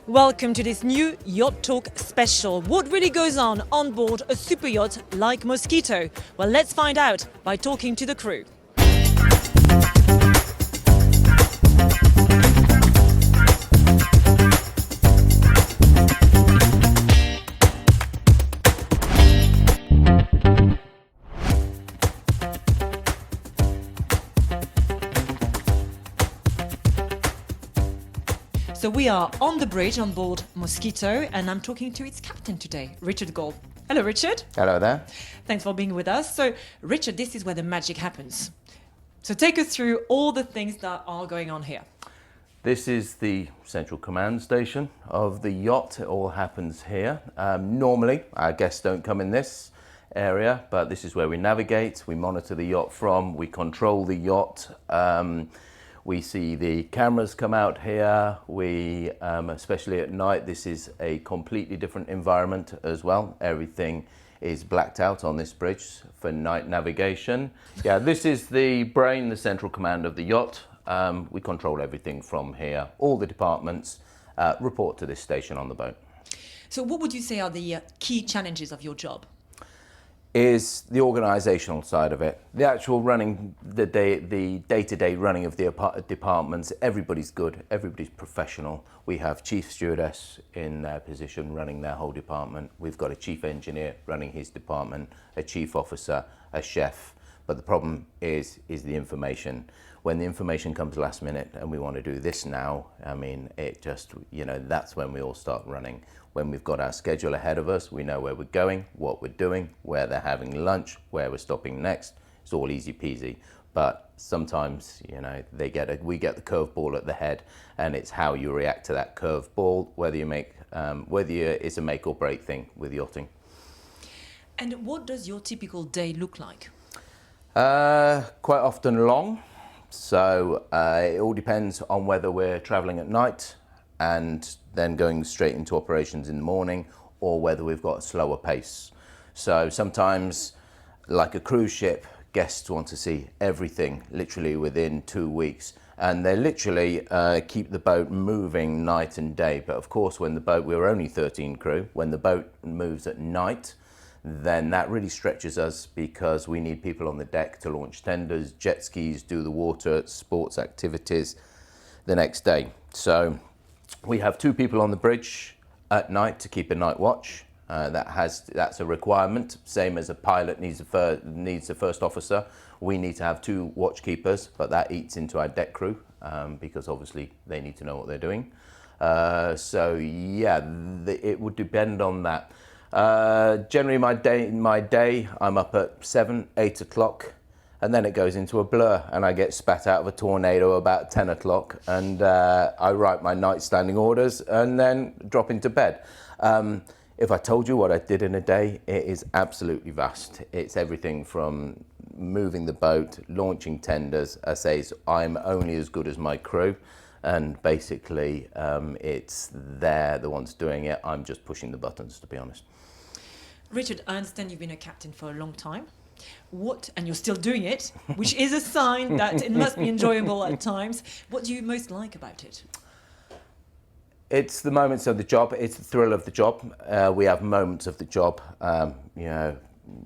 Welcome to this new Yacht Talk special. What really goes on board a super yacht like Moskito? Well, let's find out by talking to the crew. So we are on the bridge on board Moskito, and I'm talking to its captain today, Richard Gall. Hello, Richard. Hello there. Thanks for being with us. So, Richard, this is where the magic happens. So take us through all the things that are going on here. This is the central command station of the yacht. It all happens here. Normally, our guests don't come in this area, but this is where we navigate, we monitor the yacht from, we control the yacht. We see the cameras come out here. We, especially at night, this is a completely different environment as well. Everything is blacked out on this bridge for night navigation. Yeah, this is the brain, the central command of the yacht. We control everything from here. All the departments report to this station on the boat. So what would you say are the key challenges of your job? Is the organisational side of it. The actual running, the day-to-day running of the departments, everybody's good, everybody's professional. We have chief stewardess in their position running their whole department. We've got a chief engineer running his department, a chief officer, a chef. But the problem is the information. When the information comes last minute and we want to do this now, I mean, it just, that's when we all start running. When we've got our schedule ahead of us, we know where we're going, what we're doing, where they're having lunch, where we're stopping next. It's all easy peasy. But sometimes, we get the curveball at the head, and it's how you react to that curveball, whether it's a make or break thing with yachting. And what does your typical day look like? Quite often long. So it all depends on whether we're traveling at night and then going straight into operations in the morning, or whether we've got a slower pace. So sometimes, like a cruise ship, guests want to see everything literally within 2 weeks, and they literally keep the boat moving night and day. But of course, we're only 13 crew, when the boat moves at night, then that really stretches us, because we need people on the deck to launch tenders, jet skis, do the water sports activities the next day. So we have 2 people on the bridge at night to keep a night watch. That's a requirement, same as a pilot needs a first officer. We need to have 2 watch keepers, but that eats into our deck crew, because obviously they need to know what they're doing. So yeah, it would depend on that. Generally my day, I'm up at 7, 8 o'clock, and then it goes into a blur, and I get spat out of a tornado about 10 o'clock, and I write my night standing orders and then drop into bed. If I told you what I did in a day, it is absolutely vast. It's everything from moving the boat, launching tenders. I'm only as good as my crew. And basically, it's they're the ones doing it. I'm just pushing the buttons, to be honest. Richard, I understand you've been a captain for a long time. And you're still doing it, which is a sign that it must be enjoyable at times. What do you most like about it? It's the moments of the job. It's the thrill of the job. We have moments of the job,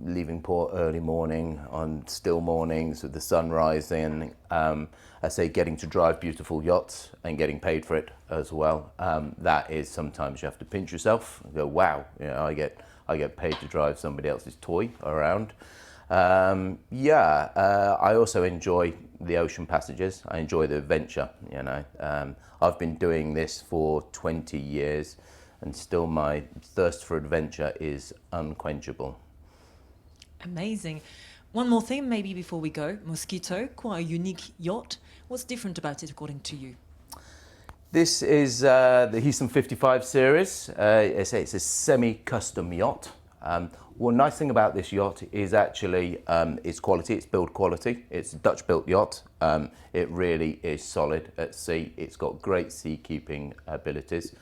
leaving port early morning on still mornings with the sun rising. Getting to drive beautiful yachts and getting paid for it as well. That is, sometimes you have to pinch yourself and go, wow, I get paid to drive somebody else's toy around. I also enjoy the ocean passages. I enjoy the adventure, I've been doing this for 20 years, and still my thirst for adventure is unquenchable. Amazing. One more thing, maybe before we go. Moskito, quite a unique yacht. What's different about it, according to you? This is the Heesen 55 series. It's a semi-custom yacht. One nice thing about this yacht is actually its quality, its build quality. It's a Dutch-built yacht. It really is solid at sea. It's got great sea-keeping abilities.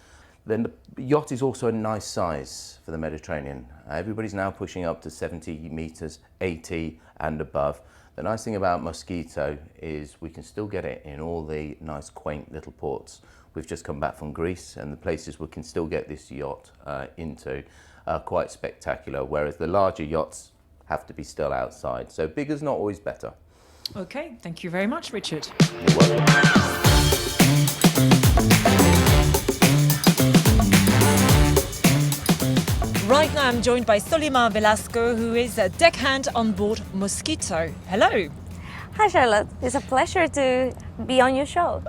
Then the yacht is also a nice size for the Mediterranean. Everybody's now pushing up to 70 metres, 80 and above. The nice thing about Moskito is we can still get it in all the nice quaint little ports. we've just come back from Greece, and the places we can still get this yacht into are quite spectacular, whereas the larger yachts have to be still outside. So bigger's not always better. Okay, thank you very much, Richard. You're welcome. Right now I'm joined by Solimar Velasco, who is a deckhand on board Moskito. Hello. Hi Charlotte, it's a pleasure to be on your show.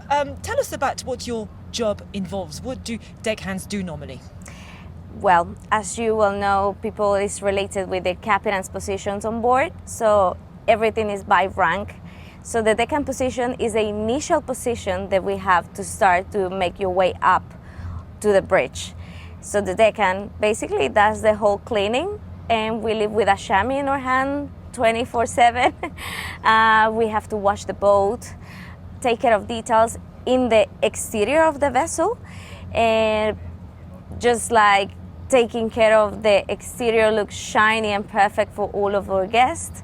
Tell us about what your job involves. What do deckhands do normally? Well, as you well know, people is related with the captain's positions on board, so everything is by rank. So the deckhand position is the initial position that we have to start to make your way up to the bridge. So the deckhand basically does the whole cleaning, and we live with a chamois in our hand 24/7. We have to wash the boat, take care of details in the exterior of the vessel, and just like taking care of the exterior looks shiny and perfect for all of our guests,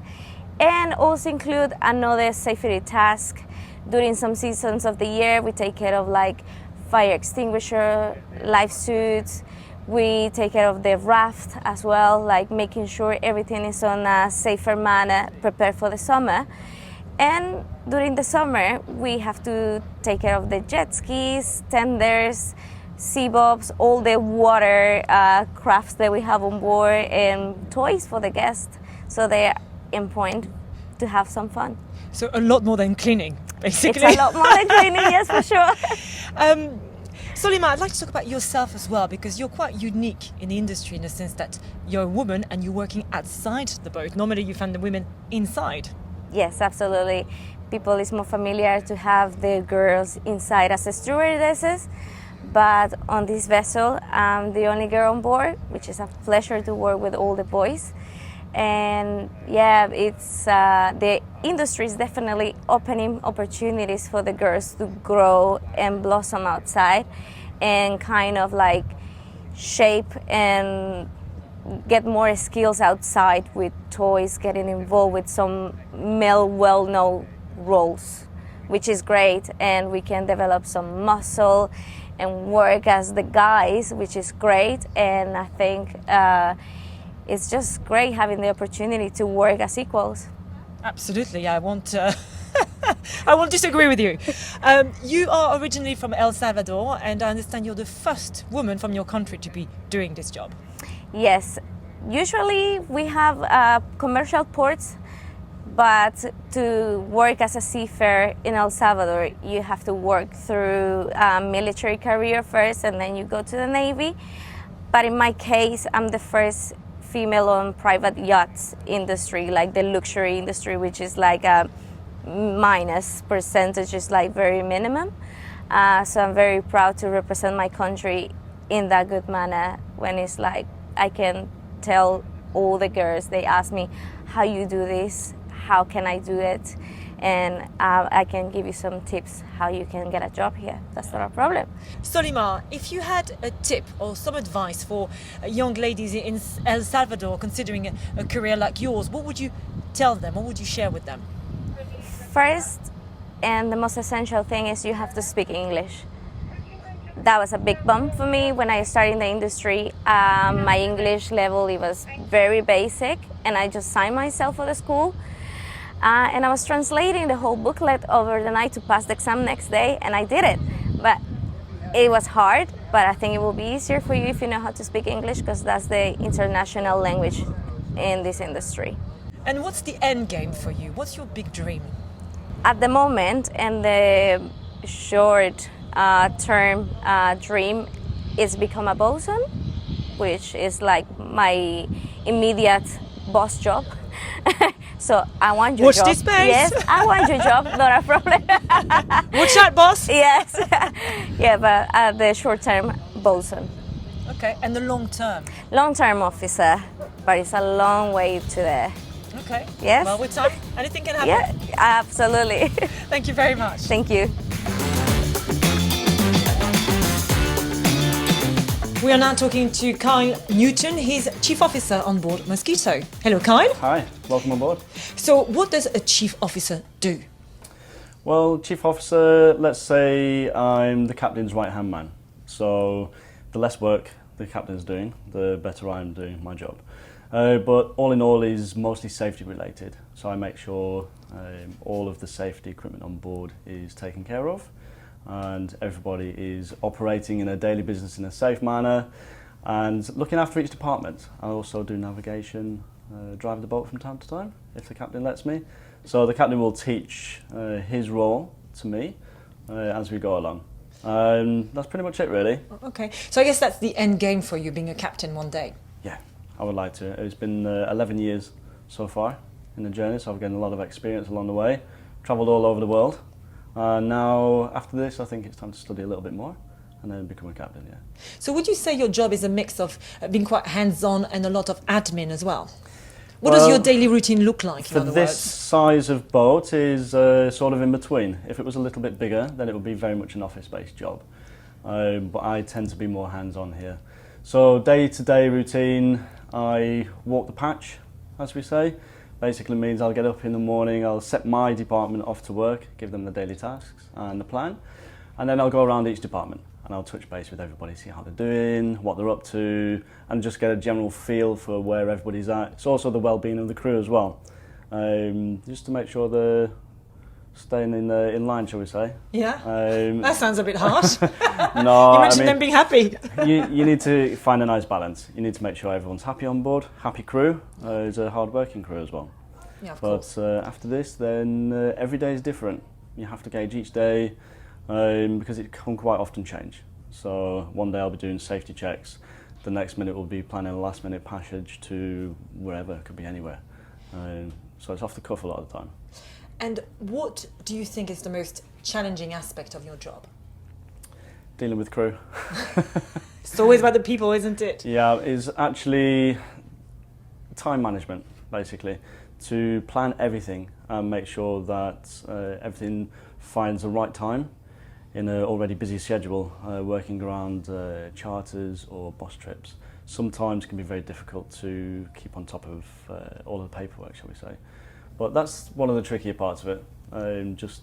and also include another safety task. During some seasons of the year, we take care of like fire extinguisher, life suits. We take care of the raft as well, like making sure everything is on a safer manner, prepared for the summer. And during the summer, we have to take care of the jet skis, tenders, sea bobs, all the water crafts that we have on board, and toys for the guests, so they're in point to have some fun. So a lot more than cleaning, basically. It's a lot more than cleaning, yes, for sure. Solimar, I'd like to talk about yourself as well, because you're quite unique in the industry in the sense that you're a woman and you're working outside the boat. Normally you find the women inside. Yes, absolutely. People is more familiar to have the girls inside as stewardesses, but on this vessel, I'm the only girl on board, which is a pleasure to work with all the boys. And yeah, it's the industry is definitely opening opportunities for the girls to grow and blossom outside, and kind of like shape and get more skills outside with toys, getting involved with some male well-known roles, which is great, and we can develop some muscle and work as the guys, which is great. And I think it's just great having the opportunity to work as equals. Absolutely, I won't disagree with you. You are originally from El Salvador, and I understand you're the first woman from your country to be doing this job. Yes, usually we have commercial ports, but to work as a seafarer in El Salvador, you have to work through a military career first, and then you go to the Navy. But in my case, I'm the first female on private yachts industry, like the luxury industry, which is like a minus percentage, is like very minimum. So I'm very proud to represent my country in that good manner, when it's like I can tell all the girls, they ask me, how you do this, how can I do it? And I can give you some tips how you can get a job here. That's not a problem. Solimar, if you had a tip or some advice for young ladies in El Salvador considering a career like yours, what would you tell them? What would you share with them? First, and the most essential thing is you have to speak English. That was a big bump for me when I started in the industry. My English level, it was very basic, and I just signed myself for the school. And I was translating the whole booklet over the night to pass the exam next day, and I did it. But it was hard, but I think it will be easier for you if you know how to speak English, because that's the international language in this industry. And what's the end game for you? What's your big dream? At the moment, and the short term dream is become a bosun, which is like my immediate boss job. So I want your job. Watch this space. Yes, I want your job, not a problem. Watch that, boss. Yes. Yeah, but the short term, bosun. Okay, and the long term? Long term officer, but it's a long way to there. Okay. Yes. Well, with time, anything can happen. Yeah, absolutely. Thank you very much. Thank you. We are now talking to Kyle Newton. He's Chief Officer on board Moskito. Hello, Kyle. Hi, welcome aboard. So what does a Chief Officer do? Well, chief officer, let's say I'm the captain's right-hand man. So the less work the captain's doing, the better I'm doing my job. But all in all is mostly safety related. So I make sure all of the safety equipment on board is taken care of and everybody is operating in a daily business in a safe manner and looking after each department. I also do navigation, drive the boat from time to time if the captain lets me. So the captain will teach his role to me as we go along. That's pretty much it, really. Okay, so I guess that's the end game for you, being a captain one day. Yeah, I would like to. It's been 11 years so far in the journey, so I've gained a lot of experience along the way, travelled all over the world. Now, after this, I think it's time to study a little bit more and then become a captain, yeah. So would you say your job is a mix of being quite hands-on and a lot of admin as well? What does your daily routine look like, in For other this words? size of boat is sort of in between. If it was a little bit bigger, then it would be very much an office-based job. But I tend to be more hands-on here. So day-to-day routine, I walk the patch, as we say. Basically means I'll get up in the morning, I'll set my department off to work, give them the daily tasks and the plan, and then I'll go around each department and I'll touch base with everybody, see how they're doing, what they're up to, and just get a general feel for where everybody's at. It's also the well-being of the crew as well, just to make sure they're staying in line, shall we say. Yeah, that sounds a bit harsh. No, You mentioned them being happy. you need to find a nice balance. You need to make sure everyone's happy on board, happy crew, it's a hard-working crew as well. Yeah, of course. But after this, then every day is different. You have to gauge each day because it can quite often change. So one day I'll be doing safety checks, the next minute we'll be planning a last-minute passage to wherever, it could be anywhere. So it's off the cuff a lot of the time. And what do you think is the most challenging aspect of your job? Dealing with crew. It's always about the people, isn't it? Yeah, is actually time management, basically. To plan everything and make sure that everything finds the right time in an already busy schedule, working around charters or boss trips. Sometimes can be very difficult to keep on top of all of the paperwork, shall we say. But that's one of the trickier parts of it, just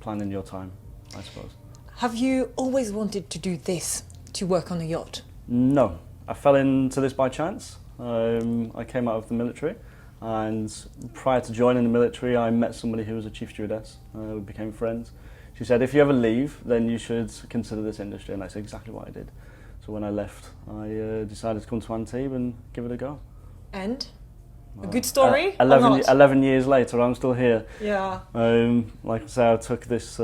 planning your time, I suppose. Have you always wanted to do this, to work on a yacht? No, I fell into this by chance. I came out of the military, and prior to joining the military I met somebody who was a chief stewardess. We became friends. She said, if you ever leave, then you should consider this industry, and that's exactly what I did. So when I left, I decided to come to Antibes and give it a go. And? A good story? 11 years later, I'm still here. Yeah. Like I say, I took this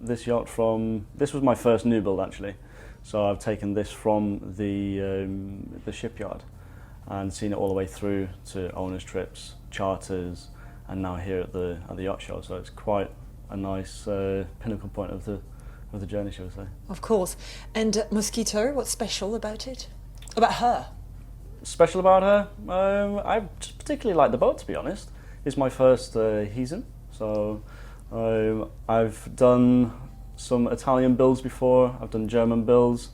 this yacht from, this was my first new build actually, so I've taken this from the shipyard and seen it all the way through to owners' trips, charters, and now here at the yacht show. So it's quite a nice pinnacle point of the journey, shall we say. Of course. And Moskito, what's special about it? About her? Special about her? I just particularly like the boat, to be honest. It's my first Heesen, so I've done some Italian builds before, I've done German builds,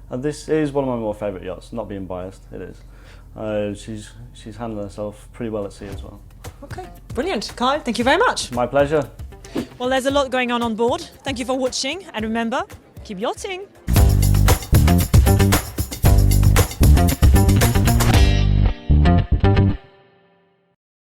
and this is one of my more favourite yachts, not being biased, it is. She's handled herself pretty well at sea as well. Okay, brilliant. Kyle, thank you very much. My pleasure. Well, there's a lot going on board. Thank you for watching, and remember, keep yachting.